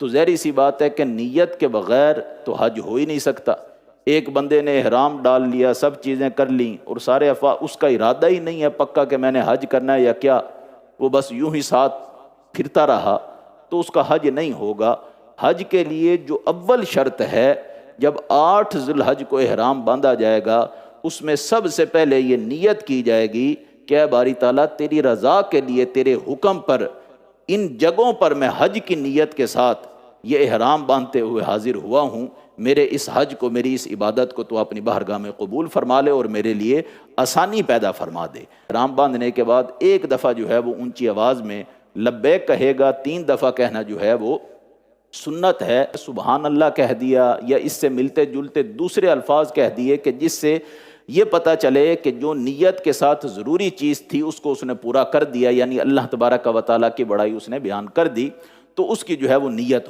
تو ظاہری سی بات ہے کہ نیت کے بغیر تو حج ہو ہی نہیں سکتا۔ ایک بندے نے احرام ڈال لیا، سب چیزیں کر لیں، اور سارے اس کا ارادہ ہی نہیں ہے پکا کہ میں نے حج کرنا ہے یا کیا، وہ بس یوں ہی ساتھ پھرتا رہا، تو اس کا حج نہیں ہوگا۔ حج کے لیے جو اول شرط ہے، جب 8 ذی الحج کو احرام باندھا جائے گا، اس میں سب سے پہلے یہ نیت کی جائے گی کہ اے باری تعالیٰ تیری رضا کے لیے، تیرے حکم پر ان جگہوں پر میں حج کی نیت کے ساتھ یہ احرام باندھتے ہوئے حاضر ہوا ہوں، میرے اس حج کو، میری اس عبادت کو تو اپنی بارگاہ میں قبول فرما لے اور میرے لیے آسانی پیدا فرما دے۔ احرام باندھنے کے بعد ایک دفعہ جو ہے وہ اونچی آواز میں لبیک کہے گا، 3 دفعہ کہنا جو ہے وہ سنت ہے۔ سبحان اللہ کہہ دیا یا اس سے ملتے جلتے دوسرے الفاظ کہہ دیے کہ جس سے یہ پتہ چلے کہ جو نیت کے ساتھ ضروری چیز تھی اس کو اس نے پورا کر دیا، یعنی اللہ تبارک و تعالیٰ کی بڑائی اس نے بیان کر دی، تو اس کی جو ہے وہ نیت